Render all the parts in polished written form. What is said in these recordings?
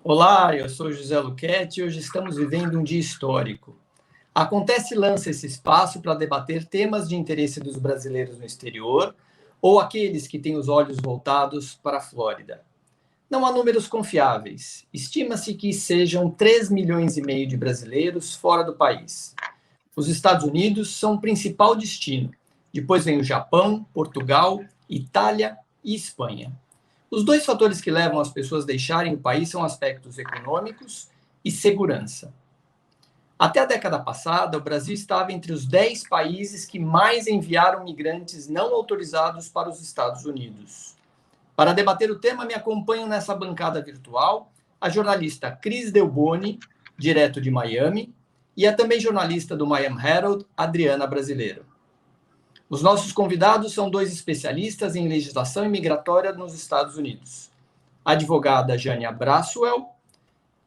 Olá, eu sou José Luchetti e hoje estamos vivendo um dia histórico. Acontece e lança esse espaço para debater temas de interesse dos brasileiros no exterior ou aqueles que têm os olhos voltados para a Flórida. Não há números confiáveis. Estima-se que sejam 3,5 milhões de brasileiros fora do país. Os Estados Unidos são o principal destino. Depois vem o Japão, Portugal, Itália e Espanha. Os dois fatores que levam as pessoas a deixarem o país são aspectos econômicos e segurança. Até a década passada, o Brasil estava entre os 10 países que mais enviaram migrantes não autorizados para os Estados Unidos. Para debater o tema, me acompanham nessa bancada virtual a jornalista Cris Delboni, direto de Miami, e a também jornalista do Miami Herald, Adriana Brasileiro. Os nossos convidados são dois especialistas em legislação imigratória nos Estados Unidos, a advogada Jânia Braswell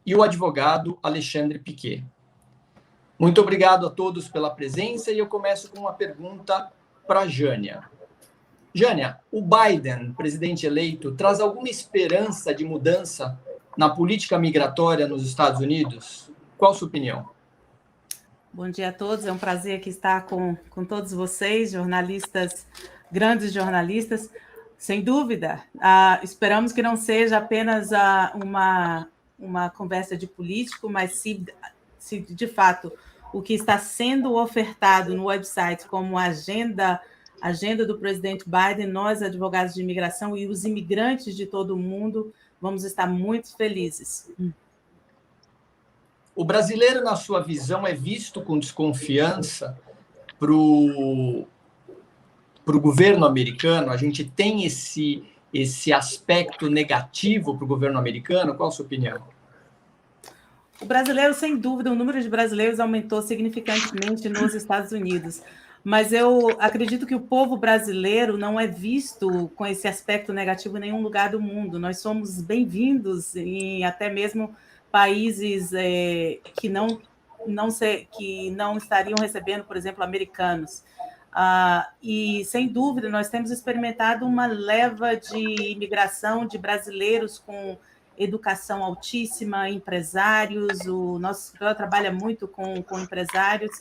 e o advogado Alexandre Piquet. Muito obrigado a todos pela presença e eu começo com uma pergunta para a Jânia. Jânia, o Biden, presidente eleito, traz alguma esperança de mudança na política migratória nos Estados Unidos? Qual a sua opinião? Bom dia a todos, é um prazer aqui estar com todos vocês, jornalistas, grandes jornalistas. Sem dúvida, esperamos que não seja apenas uma conversa de político, mas se de fato o que está sendo ofertado no website como agenda do presidente Biden, nós, advogados de imigração e os imigrantes de todo o mundo, vamos estar muito felizes. O brasileiro, na sua visão, é visto com desconfiança para o governo americano? A gente tem esse aspecto negativo para o governo americano? Qual a sua opinião? O brasileiro, sem dúvida, o número de brasileiros aumentou significantemente nos Estados Unidos. Mas eu acredito que o povo brasileiro não é visto com esse aspecto negativo em nenhum lugar do mundo. Nós somos bem-vindos em até mesmo países que não estariam recebendo, por exemplo, americanos. E, sem dúvida, nós temos experimentado uma leva de imigração de brasileiros com educação altíssima, empresários. O nosso escritório trabalha muito com empresários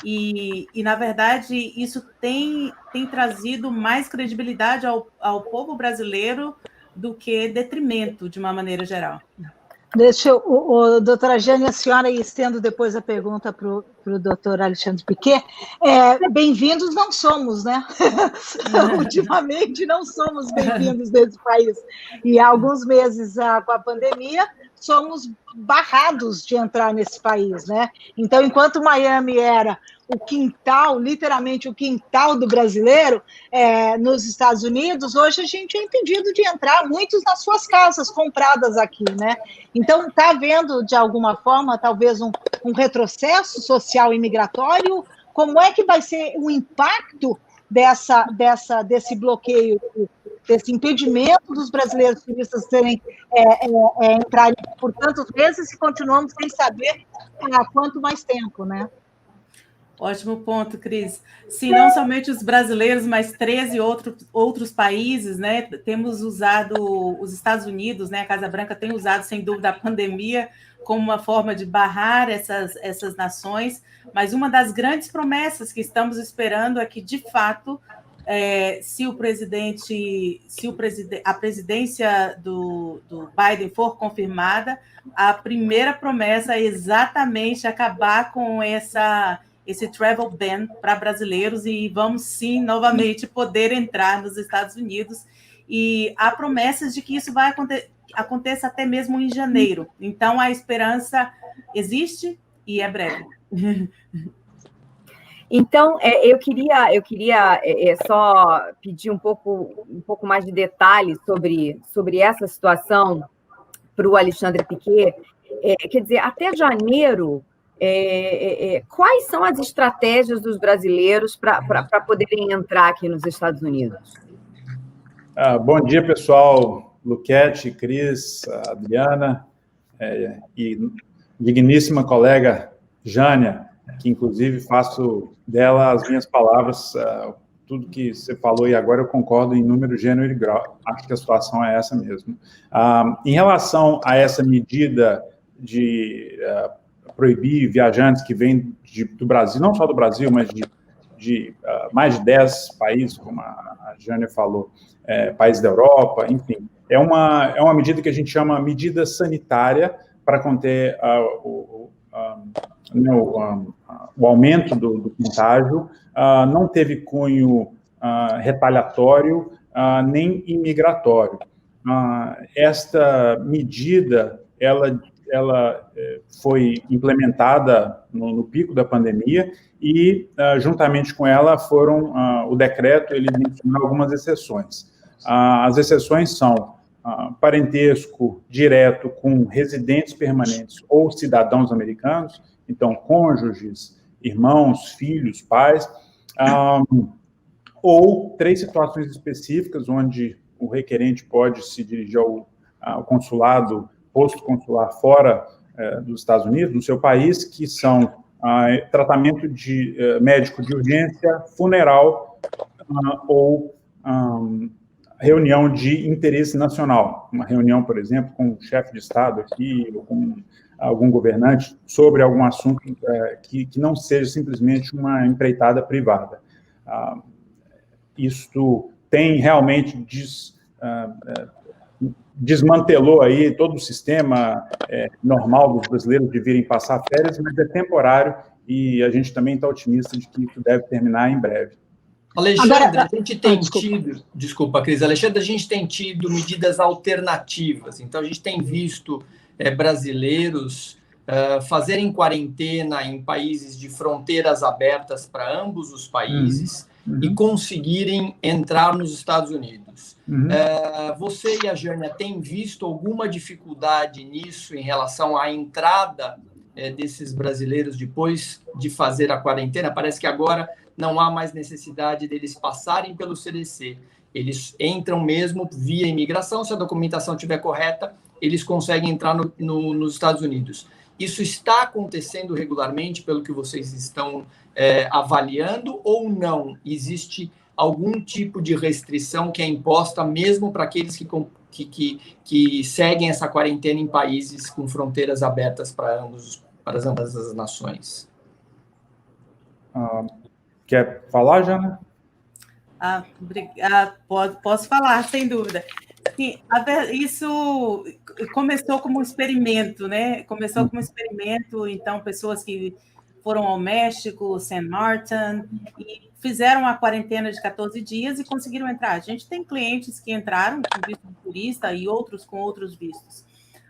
e, na verdade, isso tem trazido mais credibilidade ao povo brasileiro do que detrimento, de uma maneira geral. Deixa eu, doutora Jânia, a senhora, e estendo depois a pergunta para o doutor Alexandre Piquet. Bem-vindos não somos, né? Ultimamente não somos bem-vindos nesse país. E há alguns meses, com a pandemia, somos barrados de entrar nesse país, né? Então, enquanto Miami era o quintal, literalmente o quintal do brasileiro nos Estados Unidos, hoje a gente é impedido de entrar, muitos nas suas casas compradas aqui, né? Então, está havendo, de alguma forma, talvez um retrocesso social e migratório? Como é que vai ser o impacto desse bloqueio, desse impedimento dos brasileiros turistas terem entrarem por tantos meses e continuamos sem saber há quanto mais tempo, né? Ótimo ponto, Cris. Sim, não somente os brasileiros, mas 13 outros países, né? Temos usado os Estados Unidos, né? A Casa Branca tem usado, sem dúvida, a pandemia como uma forma de barrar essas nações, mas uma das grandes promessas que estamos esperando é que, de fato, se a presidência do Biden for confirmada, a primeira promessa é exatamente acabar com esse travel ban para brasileiros e vamos, sim, novamente poder entrar nos Estados Unidos. E há promessas de que isso vai aconteça até mesmo em janeiro. Então, a esperança existe e é breve. Então, eu queria só pedir um pouco mais de detalhes sobre essa situação para o Alexandre Piquet. Quer dizer, até janeiro, quais são as estratégias dos brasileiros para poderem entrar aqui nos Estados Unidos? Bom dia, pessoal. Luchetti, Cris, Adriana e digníssima colega Jânia, que inclusive faço dela as minhas palavras tudo que você falou, e agora eu concordo em número, gênero e grau. Acho que a situação é essa mesmo. Em relação a essa medida de proibir viajantes que vêm do Brasil, não só do Brasil, mas de mais de 10 países, como a Jânia falou, países da Europa, enfim. É uma medida que a gente chama medida sanitária para conter o aumento do contágio, não teve cunho retaliatório nem imigratório. Esta medida, ela foi implementada no pico da pandemia e, juntamente com ela, o decreto, ele mencionou algumas exceções. As exceções são parentesco direto com residentes permanentes ou cidadãos americanos, então, cônjuges, irmãos, filhos, pais, ou 3 situações específicas onde o requerente pode se dirigir ao consulado, posto consular fora dos Estados Unidos, no seu país, que são tratamento médico de urgência, funeral ou reunião de interesse nacional. Uma reunião, por exemplo, com o chefe de Estado aqui, ou com algum governante, sobre algum assunto que não seja simplesmente uma empreitada privada. Isto tem realmente desmantelou aí todo o sistema normal dos brasileiros de virem passar férias, mas é temporário e a gente também está otimista de que isso deve terminar em breve. Alexandre, a gente tem tido... Desculpa, Cris. Alexandre, a gente tem tido medidas alternativas. Então, a gente tem visto brasileiros fazerem quarentena em países de fronteiras abertas para ambos os países e conseguirem entrar nos Estados Unidos. Você e a Jânia têm visto alguma dificuldade nisso em relação à entrada desses brasileiros depois de fazer a quarentena? Parece que agora não há mais necessidade deles passarem pelo CDC. Eles entram mesmo via imigração, se a documentação estiver correta, eles conseguem entrar nos Estados Unidos. Isso está acontecendo regularmente, pelo que vocês estão avaliando, ou não? Existe algum tipo de restrição que é imposta mesmo para aqueles que seguem essa quarentena em países com fronteiras abertas para ambas as nações? Quer falar, Jana? Posso falar, sem dúvida. Sim, isso começou como um experimento, né? Começou como um experimento, então, pessoas que foram ao México, St. Martin, e fizeram a quarentena de 14 dias e conseguiram entrar. A gente tem clientes que entraram com visto de turista e outros com outros vistos.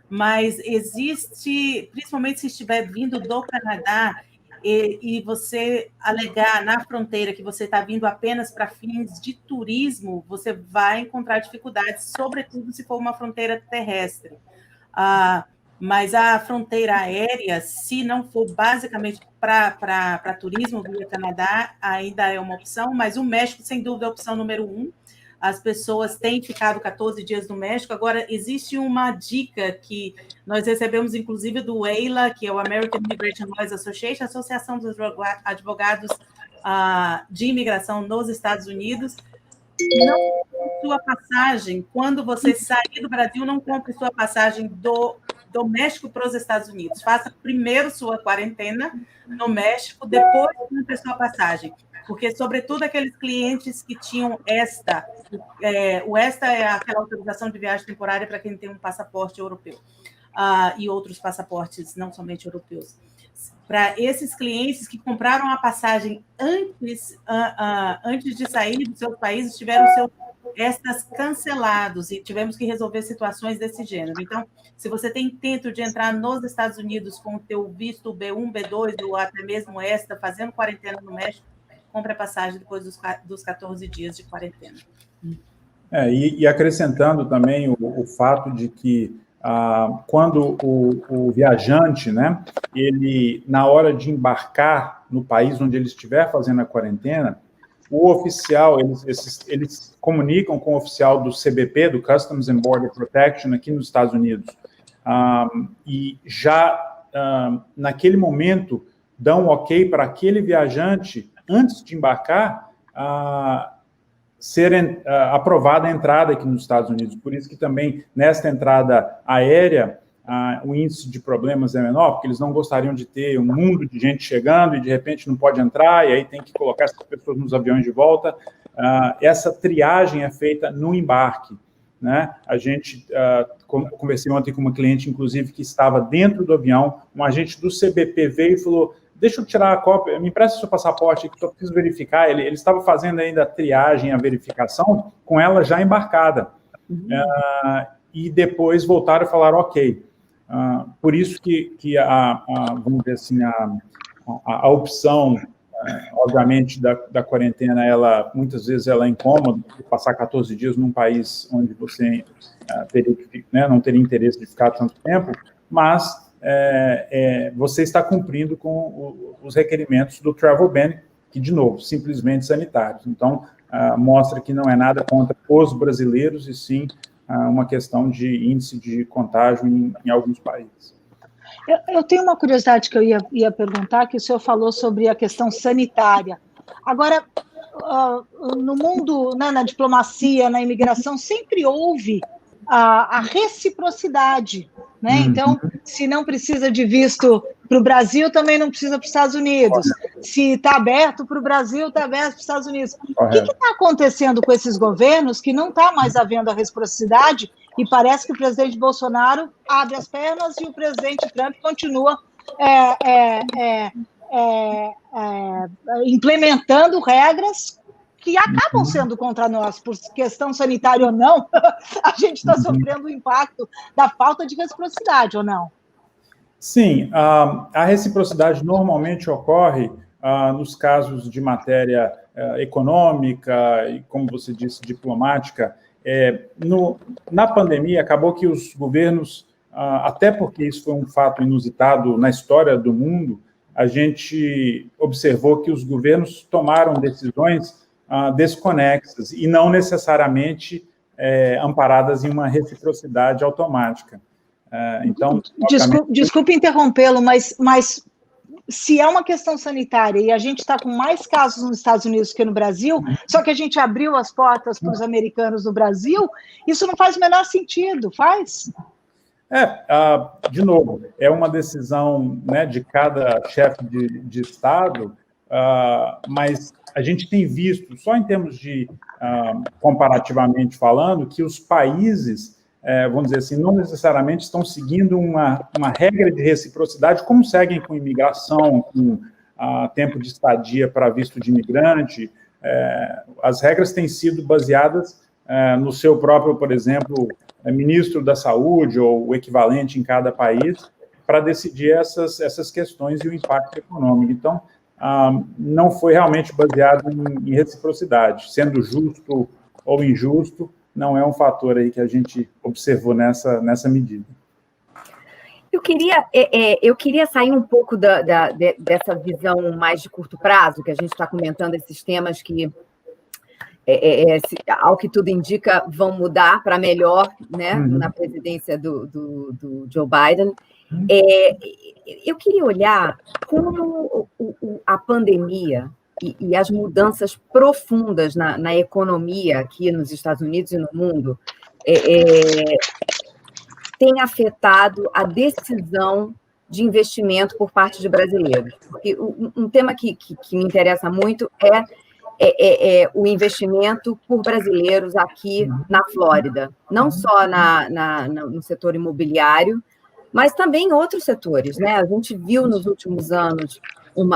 Mas existe, principalmente se estiver vindo do Canadá, e você alegar na fronteira que você está vindo apenas para fins de turismo, você vai encontrar dificuldades, sobretudo se for uma fronteira terrestre. Mas a fronteira aérea, se não for basicamente para turismo via Canadá, ainda é uma opção, mas o México, sem dúvida, é a opção número 1. As pessoas têm ficado 14 dias no México. Agora, existe uma dica que nós recebemos, inclusive, do EILA, que é o American Immigration Lawyers Association, a Associação dos Advogados de Imigração nos Estados Unidos. Não compre sua passagem, quando você sair do Brasil, não compre sua passagem do México para os Estados Unidos. Faça primeiro sua quarentena no México, depois compre sua passagem. Porque, sobretudo, aqueles clientes que tinham o ESTA é aquela autorização de viagem temporária para quem tem um passaporte europeu, e outros passaportes, não somente europeus. Para esses clientes que compraram a passagem antes de sair dos seus países, tiveram seus ESTAs cancelados e tivemos que resolver situações desse gênero. Então, se você tem intento de entrar nos Estados Unidos com o teu visto B1, B2 ou até mesmo ESTA, fazendo quarentena no México, compre a passagem depois dos 14 dias de quarentena. E acrescentando também o fato de que quando o viajante, né, ele, na hora de embarcar no país onde ele estiver fazendo a quarentena, o oficial, eles comunicam com o oficial do CBP, do Customs and Border Protection, aqui nos Estados Unidos, e já naquele momento dão ok para aquele viajante, antes de embarcar, ser aprovada a entrada aqui nos Estados Unidos. Por isso que também, nesta entrada aérea, o índice de problemas é menor, porque eles não gostariam de ter um mundo de gente chegando e, de repente, não pode entrar, e aí tem que colocar essas pessoas nos aviões de volta. Essa triagem é feita no embarque, né? A gente, conversei ontem com uma cliente, inclusive, que estava dentro do avião, um agente do CBP veio e falou: deixa eu tirar a cópia, me empresta o seu passaporte, que eu preciso verificar. Ele estava fazendo ainda a triagem, a verificação, com ela já embarcada. E depois voltaram e falaram: ok. Por isso que vamos dizer assim, a opção, obviamente, da quarentena, muitas vezes ela é incômoda, passar 14 dias num país onde você não teria interesse de ficar tanto tempo, mas você está cumprindo com os requerimentos do travel ban, que, de novo, simplesmente sanitários. Então, mostra que não é nada contra os brasileiros, e sim uma questão de índice de contágio em alguns países. Eu tenho uma curiosidade que eu ia perguntar, que o senhor falou sobre a questão sanitária. Agora, no mundo, né, na diplomacia, na imigração, sempre houve a reciprocidade, né? Então, se não precisa de visto para o Brasil, também não precisa para os Estados Unidos. Se está aberto para o Brasil, está aberto para os Estados Unidos. O que está acontecendo com esses governos que não está mais havendo a reciprocidade, e parece que o presidente Bolsonaro abre as pernas e o presidente Trump continua implementando regras que acabam sendo contra nós, por questão sanitária ou não, a gente está sofrendo o impacto da falta de reciprocidade, ou não? Sim, a reciprocidade normalmente ocorre nos casos de matéria econômica e, como você disse, diplomática. Na pandemia, acabou que os governos, até porque isso foi um fato inusitado na história do mundo, a gente observou que os governos tomaram decisões desconexas e não necessariamente amparadas em uma reciprocidade automática. Então, desculpe interrompê-lo, mas se é uma questão sanitária e a gente está com mais casos nos Estados Unidos que no Brasil, só que a gente abriu as portas para os americanos no Brasil, isso não faz o menor sentido, faz? De novo, é uma decisão, né, de cada chefe de Estado, mas a gente tem visto, só em termos de, comparativamente falando, que os países, vamos dizer assim, não necessariamente estão seguindo uma regra de reciprocidade, como seguem com imigração, com tempo de estadia para visto de imigrante. As regras têm sido baseadas no seu próprio, por exemplo, ministro da Saúde ou o equivalente em cada país, para decidir essas questões e o impacto econômico. Então, não foi realmente baseado em reciprocidade, sendo justo ou injusto, não é um fator aí que a gente observou nessa medida. Eu queria sair um pouco dessa visão mais de curto prazo, que a gente está comentando esses temas que, ao que tudo indica, vão mudar para melhor, né, na presidência do Joe Biden. Eu queria olhar como a pandemia e as mudanças profundas na economia aqui nos Estados Unidos e no mundo tem afetado a decisão de investimento por parte de brasileiros. Porque um tema que me interessa muito é o investimento por brasileiros aqui na Flórida, não só no setor imobiliário, mas também em outros setores, né? A gente viu nos últimos anos um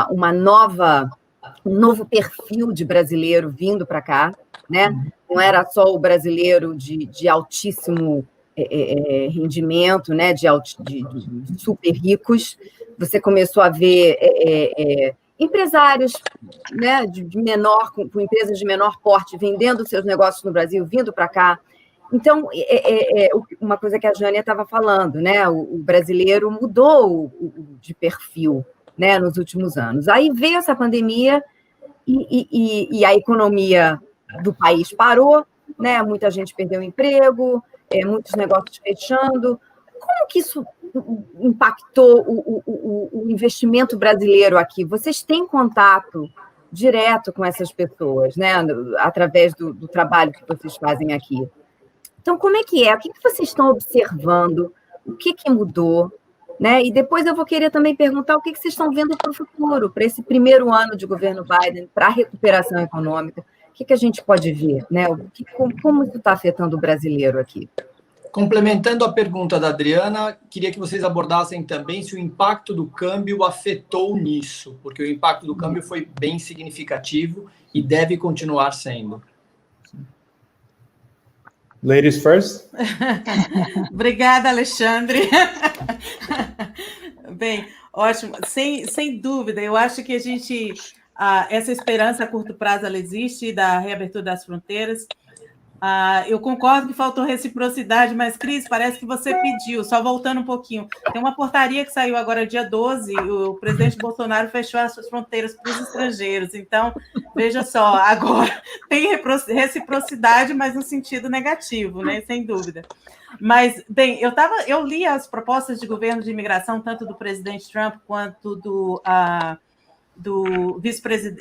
novo perfil de brasileiro vindo para cá, né? Não era só o brasileiro de altíssimo rendimento, né? De super ricos. Você começou a ver empresários, né? Com empresas de menor porte vendendo seus negócios no Brasil, vindo para cá. Então, uma coisa que a Jânia estava falando, né? O brasileiro mudou de perfil, né, nos últimos anos. Aí veio essa pandemia e a economia do país parou, né? Muita gente perdeu o emprego, muitos negócios fechando. Como que isso impactou o investimento brasileiro aqui? Vocês têm contato direto com essas pessoas, né? Através do trabalho que vocês fazem aqui. Então, como é que é? O que vocês estão observando? O que mudou? Né? E depois eu vou querer também perguntar o que vocês estão vendo para o futuro, para esse primeiro ano de governo Biden, para a recuperação econômica. O que a gente pode ver? Né? Como isso está afetando o brasileiro aqui? Complementando a pergunta da Adriana, queria que vocês abordassem também se o impacto do câmbio afetou nisso, porque o impacto do câmbio foi bem significativo e deve continuar sendo. Ladies first. Obrigada, Alexandre. Bem, ótimo. Sem dúvida, eu acho que essa esperança a curto prazo ela existe, da reabertura das fronteiras. Eu concordo que faltou reciprocidade, mas, Cris, parece que você pediu, só voltando um pouquinho. Tem uma portaria que saiu agora dia 12, o presidente Bolsonaro fechou as suas fronteiras para os estrangeiros. Então, veja só, agora tem reciprocidade, mas no sentido negativo, né? Sem dúvida. Mas, bem, eu li as propostas de governo de imigração, tanto do presidente Trump quanto do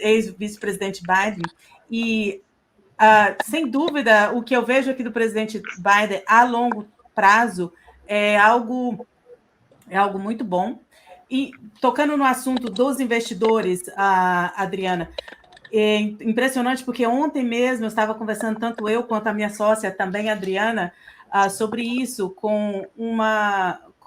ex-vice-presidente Biden, e sem dúvida, o que eu vejo aqui do presidente Biden a longo prazo é algo muito bom. E tocando no assunto dos investidores, Adriana, é impressionante porque ontem mesmo eu estava conversando, tanto eu quanto a minha sócia, também a Adriana, sobre isso com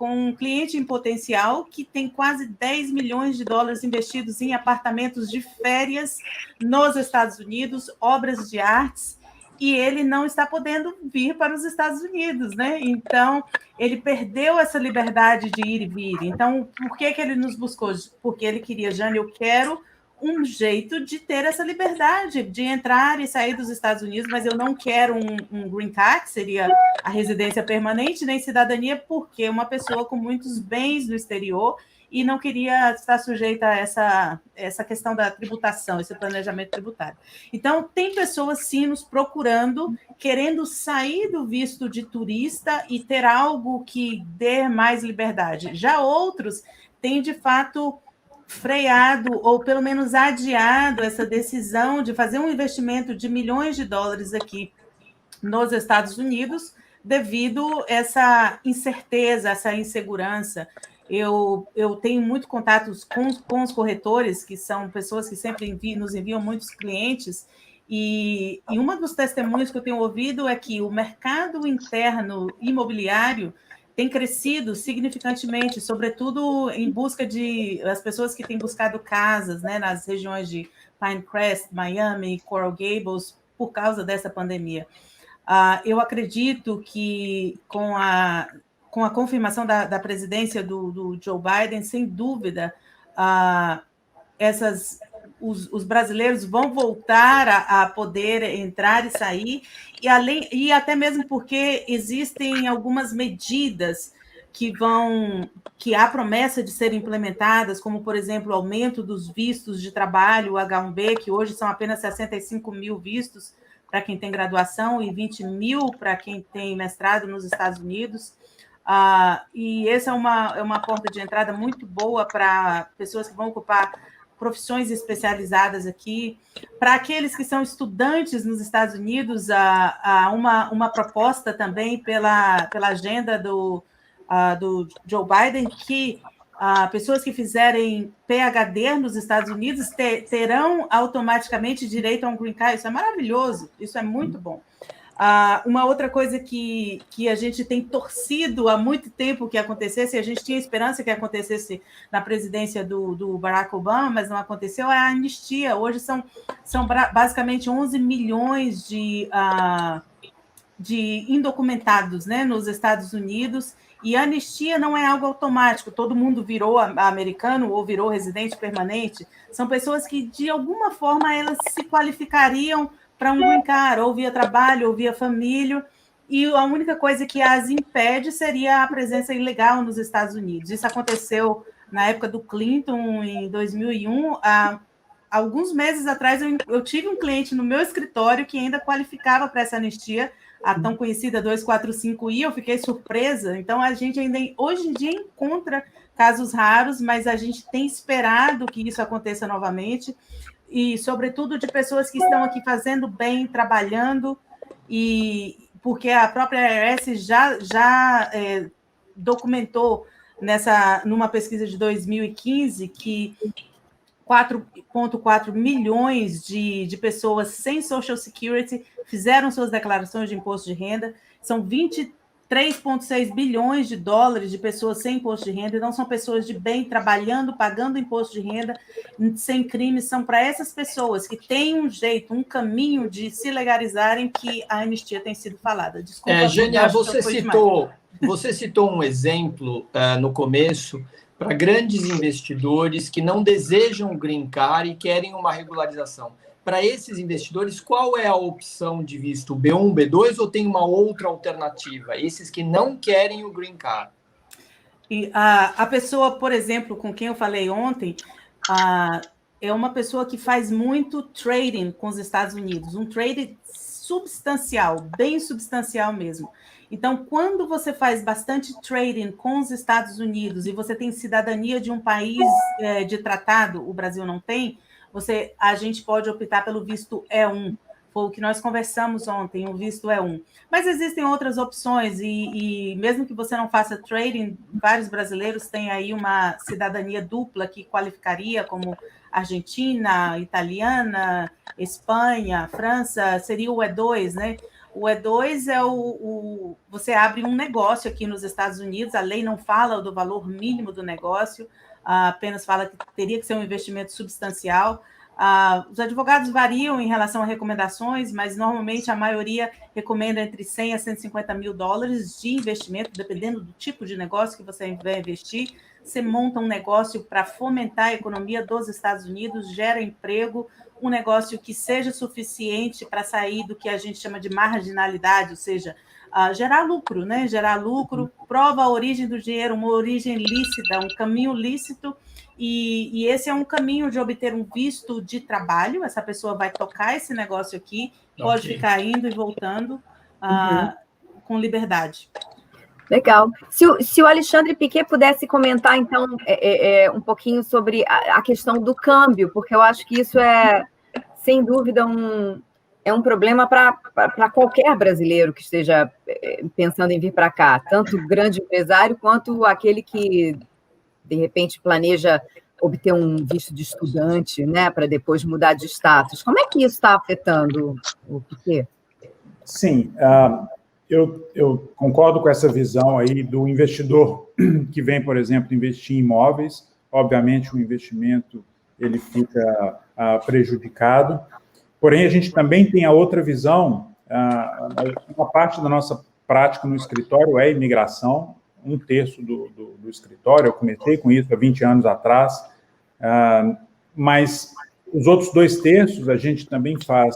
um cliente em potencial que tem quase 10 milhões de dólares investidos em apartamentos de férias nos Estados Unidos, obras de artes, e ele não está podendo vir para os Estados Unidos, né? Então, ele perdeu essa liberdade de ir e vir. Então, por que ele nos buscou? Porque ele queria, Jane, eu quero um jeito de ter essa liberdade de entrar e sair dos Estados Unidos, mas eu não quero um green card, que seria a residência permanente, nem cidadania, porque uma pessoa com muitos bens no exterior e não queria estar sujeita a essa questão da tributação, esse planejamento tributário. Então, tem pessoas, sim, nos procurando, querendo sair do visto de turista e ter algo que dê mais liberdade. Já outros têm, de fato, freado ou pelo menos adiado essa decisão de fazer um investimento de milhões de dólares aqui nos Estados Unidos devido a essa incerteza, essa insegurança. Eu tenho muito contatos com os corretores, que são pessoas que sempre nos enviam muitos clientes, e uma dos testemunhos que eu tenho ouvido é que o mercado interno imobiliário tem crescido significantemente, sobretudo em busca as pessoas que têm buscado casas, né, nas regiões de Pinecrest, Miami, Coral Gables, por causa dessa pandemia. Eu acredito que com a confirmação da presidência do Joe Biden, sem dúvida, os brasileiros vão voltar a poder entrar e sair, e até mesmo porque existem algumas medidas que há promessa de serem implementadas, como, por exemplo, o aumento dos vistos de trabalho, o H-1B, que hoje são apenas 65 mil vistos para quem tem graduação e 20 mil para quem tem mestrado nos Estados Unidos. E essa é uma porta de entrada muito boa para pessoas que vão ocupar profissões especializadas aqui. Para aqueles que são estudantes nos Estados Unidos, há uma proposta também pela agenda do Joe Biden, que pessoas que fizerem PhD nos Estados Unidos terão automaticamente direito a um green card. Isso é maravilhoso, isso é muito bom. Uma outra coisa que a gente tem torcido há muito tempo que acontecesse, a gente tinha esperança que acontecesse na presidência do Barack Obama, mas não aconteceu, é a anistia. Hoje são basicamente 11 milhões de indocumentados, né, nos Estados Unidos, e a anistia não é algo automático, todo mundo virou americano ou virou residente permanente, são pessoas que, de alguma forma, elas se qualificariam para um green card, ou via trabalho, ou via família, e a única coisa que as impede seria a presença ilegal nos Estados Unidos. Isso aconteceu na época do Clinton, em 2001. Alguns meses atrás, eu tive um cliente no meu escritório que ainda qualificava para essa anistia, a tão conhecida 245I, eu fiquei surpresa. Então, a gente ainda, hoje em dia, encontra casos raros, mas a gente tem esperado que isso aconteça novamente. e, sobretudo, de pessoas que estão aqui fazendo bem, trabalhando, e porque a própria IRS já documentou numa pesquisa de 2015 que 4,4 milhões de pessoas sem Social Security fizeram suas declarações de imposto de renda, são 23,6 bilhões de dólares de pessoas sem imposto de renda, então são pessoas de bem, trabalhando, pagando imposto de renda, sem crimes, são para essas pessoas que têm um jeito, um caminho de se legalizarem que a anistia tem sido falada. Desculpa, Gênia, você citou um exemplo no começo para grandes investidores que não desejam green card e querem uma regularização. Para esses investidores, qual é a opção de visto? B1, B2 ou tem uma outra alternativa? Esses que não querem o green card. E a pessoa, por exemplo, com quem eu falei ontem, é uma pessoa que faz muito trading com os Estados Unidos, um trading substancial, bem substancial mesmo. Então, quando você faz bastante trading com os Estados Unidos e você tem cidadania de um país de tratado, o Brasil não tem, a gente pode optar pelo visto E1. Foi o que nós conversamos ontem, o visto E1. Mas existem outras opções e mesmo que você não faça trading, vários brasileiros têm aí uma cidadania dupla que qualificaria como Argentina, italiana, Espanha, França, seria o E2, né? O E2 é você abre um negócio aqui nos Estados Unidos, a lei não fala do valor mínimo do negócio, apenas fala que teria que ser um investimento substancial. Os advogados variam em relação a recomendações, mas normalmente a maioria recomenda entre 100 a 150 mil dólares de investimento, dependendo do tipo de negócio que você vai investir. Você monta um negócio para fomentar a economia dos Estados Unidos, gera emprego, um negócio que seja suficiente para sair do que a gente chama de marginalidade, ou seja, gerar lucro, né? Gerar lucro, prova a origem do dinheiro, uma origem lícita, um caminho lícito, e esse é um caminho de obter um visto de trabalho. Essa pessoa vai tocar esse negócio aqui, pode ficar indo e voltando com liberdade. Legal. Se o Alexandre Piquet pudesse comentar, então, um pouquinho sobre a questão do câmbio, porque eu acho que isso é, sem dúvida, um problema para qualquer brasileiro que esteja pensando em vir para cá, tanto o grande empresário quanto aquele que, de repente, planeja obter um visto de estudante, né, para depois mudar de status. Como é que isso está afetando o Piquet? Sim, eu concordo com essa visão aí do investidor que vem, por exemplo, investir em imóveis. Obviamente, o investimento ele fica prejudicado. Porém, a gente também tem a outra visão. Uma parte da nossa prática no escritório é imigração. 1/3 do escritório. Eu comecei com isso há 20 anos atrás. Mas os outros 2/3 a gente também faz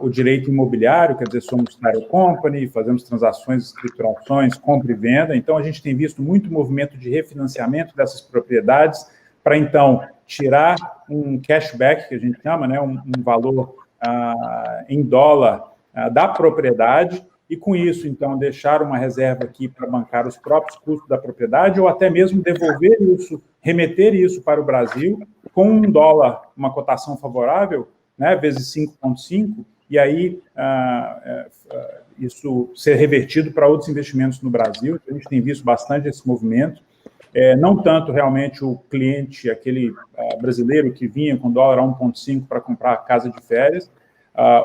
o direito imobiliário, quer dizer, somos title company, fazemos transações, escriturações, compra e venda. Então, a gente tem visto muito movimento de refinanciamento dessas propriedades para, então, tirar um cashback, que a gente chama, né, um valor em dólar da propriedade, e com isso, então, deixar uma reserva aqui para bancar os próprios custos da propriedade, ou até mesmo devolver isso, remeter isso para o Brasil, com um dólar, uma cotação favorável, né, vezes 5,5, e aí isso ser revertido para outros investimentos no Brasil. A gente tem visto bastante esse movimento. Não tanto realmente o cliente, aquele brasileiro que vinha com dólar a 1,5 para comprar casa de férias,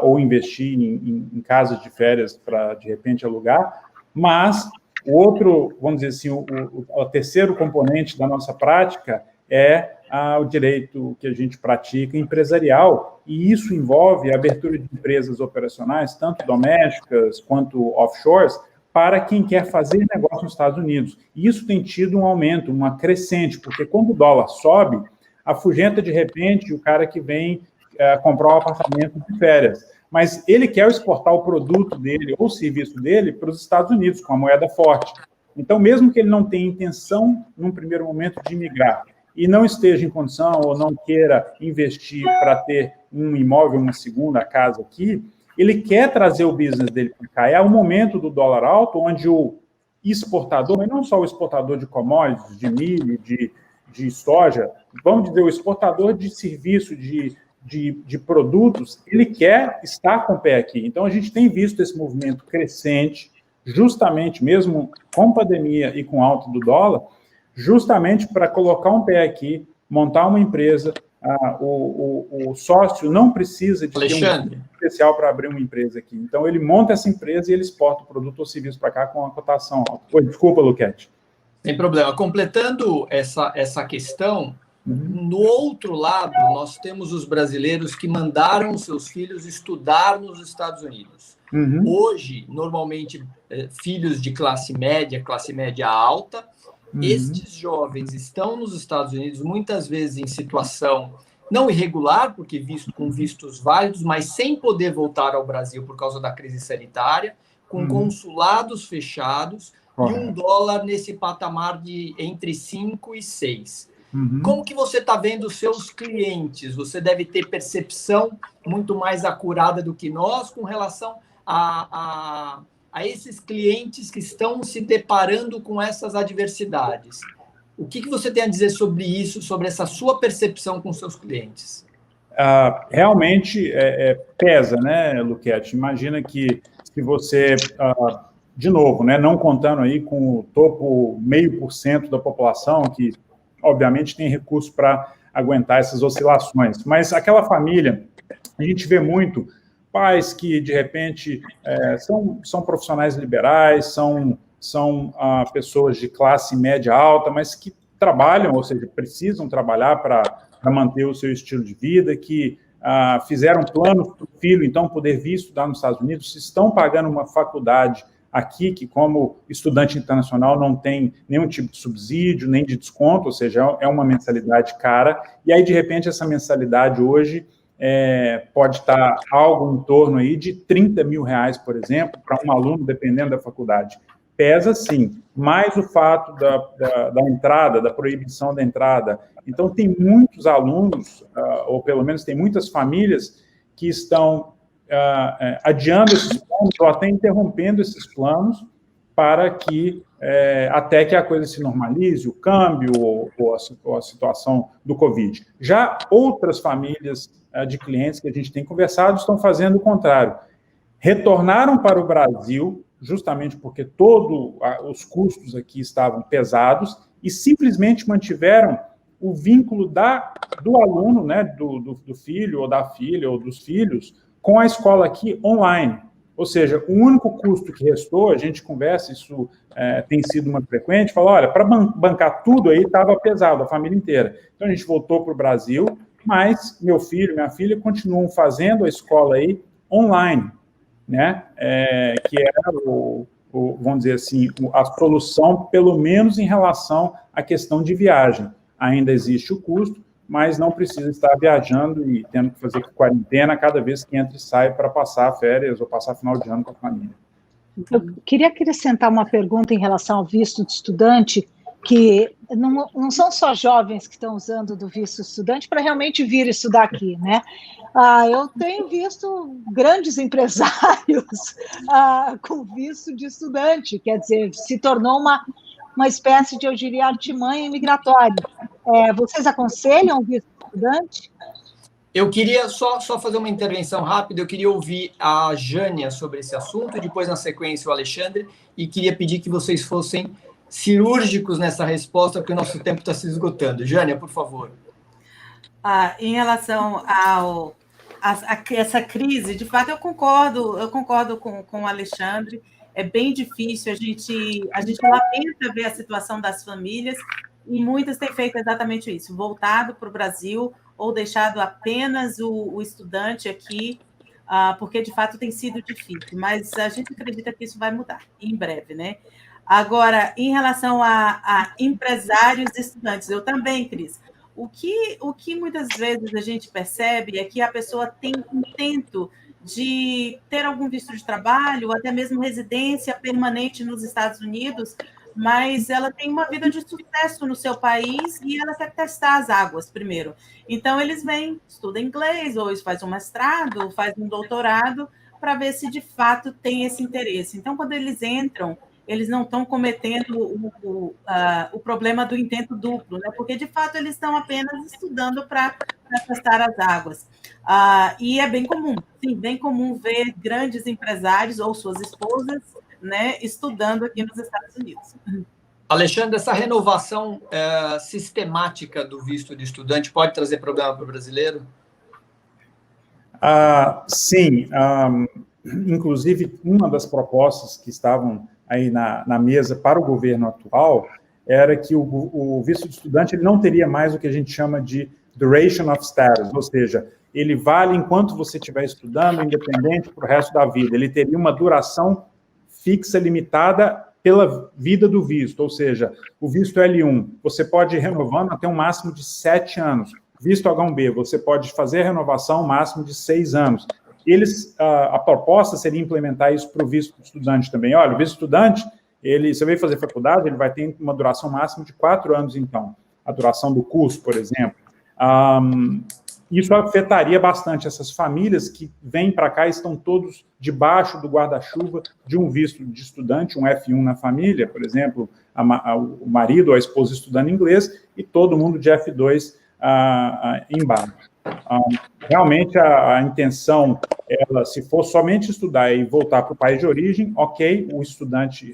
ou investir em casas de férias para, de repente, alugar, mas o outro, vamos dizer assim, o terceiro componente da nossa prática é o direito que a gente pratica empresarial, e isso envolve a abertura de empresas operacionais, tanto domésticas quanto offshores, para quem quer fazer negócio nos Estados Unidos. E isso tem tido um aumento, uma crescente, porque quando o dólar sobe, afugenta de repente o cara que vem comprar um apartamento de férias. Mas ele quer exportar o produto dele ou o serviço dele para os Estados Unidos, com a moeda forte. Então, mesmo que ele não tenha intenção, num primeiro momento, de migrar, e não esteja em condição ou não queira investir para ter um imóvel, uma segunda casa aqui, ele quer trazer o business dele para cá. É o momento do dólar alto, onde o exportador, mas não só o exportador de commodities, de milho, de soja, vamos dizer, o exportador de serviço, de de produtos, ele quer estar com o pé aqui. Então, a gente tem visto esse movimento crescente, justamente, mesmo com pandemia e com alta do dólar, justamente para colocar um pé aqui, montar uma empresa. O sócio não precisa de ter um especial para abrir uma empresa aqui. Então, ele monta essa empresa e ele exporta o produto ou serviço para cá com uma cotação alta. Desculpa, Luquete. Sem problema. Completando essa questão, no outro lado, nós temos os brasileiros que mandaram seus filhos estudar nos Estados Unidos. Hoje, normalmente, filhos de classe média alta, estes jovens estão nos Estados Unidos, muitas vezes em situação não irregular, porque com vistos válidos, mas sem poder voltar ao Brasil por causa da crise sanitária, com consulados fechados e um dólar nesse patamar de entre 5 e 6. Como que você está vendo os seus clientes? Você deve ter percepção muito mais acurada do que nós com relação a esses clientes que estão se deparando com essas adversidades. O que você tem a dizer sobre isso, sobre essa sua percepção com seus clientes? Realmente pesa, né, Luquete? Imagina que se você, de novo, né, não contando aí com o topo 0,5% da população, que obviamente tem recurso para aguentar essas oscilações, mas aquela família, a gente vê muito pais que, de repente, são profissionais liberais, são pessoas de classe média alta, mas que trabalham, ou seja, precisam trabalhar para manter o seu estilo de vida, que fizeram planos para o filho, então, poder vir estudar nos Estados Unidos, estão pagando uma faculdade aqui, que como estudante internacional não tem nenhum tipo de subsídio, nem de desconto, ou seja, é uma mensalidade cara, e aí, de repente, essa mensalidade hoje pode estar algo em torno aí de R$30 mil, por exemplo, para um aluno, dependendo da faculdade. Pesa, sim, mais o fato da entrada, da proibição da entrada. Então, tem muitos alunos, ou pelo menos tem muitas famílias que estão adiando esses planos ou até interrompendo esses planos para que, até que a coisa se normalize, o câmbio ou a situação do Covid. Já outras famílias de clientes que a gente tem conversado estão fazendo o contrário. Retornaram para o Brasil, justamente porque todos os custos aqui estavam pesados, e simplesmente mantiveram o vínculo do aluno, né, do filho ou da filha ou dos filhos, com a escola aqui online. Ou seja, o único custo que restou, a gente conversa, isso tem sido muito frequente, fala, olha, para bancar tudo aí estava pesado, a família inteira. Então, a gente voltou para o Brasil, mas meu filho, minha filha continuam fazendo a escola aí online, né? Que era, vamos dizer assim, a solução, pelo menos em relação à questão de viagem. Ainda existe o custo, mas não precisa estar viajando e tendo que fazer quarentena cada vez que entra e sai para passar férias ou passar final de ano com a família. Eu queria acrescentar uma pergunta em relação ao visto de estudante, que não são só jovens que estão usando do visto estudante para realmente vir estudar aqui, né? Eu tenho visto grandes empresários com visto de estudante, quer dizer, se tornou uma espécie de, eu diria, artimanha imigratória. Vocês aconselham o visto de estudante? Eu queria só fazer uma intervenção rápida, eu queria ouvir a Jânia sobre esse assunto, e depois, na sequência, o Alexandre, e queria pedir que vocês fossem cirúrgicos nessa resposta, porque o nosso tempo está se esgotando. Jânia, por favor. Em relação a essa crise, de fato, eu concordo com o Alexandre, é bem difícil, a gente lamenta ver a situação das famílias, e muitas têm feito exatamente isso, voltado para o Brasil, ou deixado apenas o estudante aqui, porque, de fato, tem sido difícil, mas a gente acredita que isso vai mudar, em breve, né? Agora, em relação a empresários e estudantes, eu também, Cris, o que muitas vezes a gente percebe é que a pessoa tem intento de ter algum visto de trabalho, ou até mesmo residência permanente nos Estados Unidos, mas ela tem uma vida de sucesso no seu país e ela quer testar as águas primeiro. Então, eles vêm, estudam inglês, ou faz um mestrado, ou faz um doutorado, para ver se de fato tem esse interesse. Então, quando eles entram, eles não estão cometendo o problema do intento duplo, né? Porque, de fato, eles estão apenas estudando para testar as águas. E é bem comum, sim, bem comum ver grandes empresários ou suas esposas, né, estudando aqui nos Estados Unidos. Alexandre, essa renovação sistemática do visto de estudante pode trazer problema para o brasileiro? Sim. Inclusive, uma das propostas que estavam aí na mesa para o governo atual era que o visto de estudante ele não teria mais o que a gente chama de duration of status, ou seja, ele vale enquanto você estiver estudando, independente para o resto da vida. Ele teria uma duração fixa, limitada pela vida do visto, ou seja, o visto L1, você pode ir renovando até um máximo de 7 anos. Visto H1B, você pode fazer a renovação um máximo de 6 anos. A proposta seria implementar isso para o visto estudante também. Olha, o visto estudante, você veio fazer faculdade, ele vai ter uma duração máxima de 4 anos, então. A duração do curso, por exemplo. Isso afetaria bastante essas famílias que vêm para cá e estão todos debaixo do guarda-chuva de um visto de estudante, um F1 na família, por exemplo, o marido ou a esposa estudando inglês e todo mundo de F2 embaixo. Realmente, a intenção, se for somente estudar e voltar para o país de origem, ok, o estudante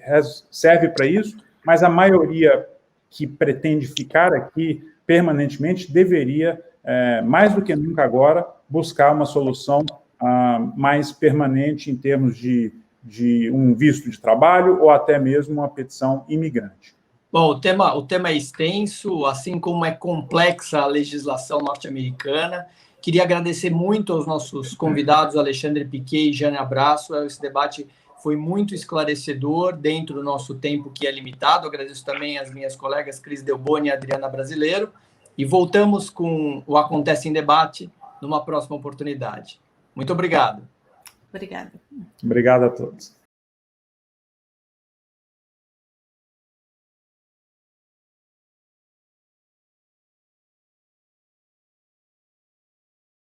serve para isso, mas a maioria que pretende ficar aqui permanentemente deveria, mais do que nunca agora, buscar uma solução mais permanente em termos de um visto de trabalho ou até mesmo uma petição imigrante. Bom, o tema é extenso, assim como é complexa a legislação norte-americana. Queria agradecer muito aos nossos convidados, Alexandre Piquet e Jane Abraço. Esse debate foi muito esclarecedor dentro do nosso tempo, que é limitado. Agradeço também às minhas colegas Cris Delboni e Adriana Brasileiro. E voltamos com o Acontece em Debate numa próxima oportunidade. Muito obrigado. Obrigada. Obrigado a todos.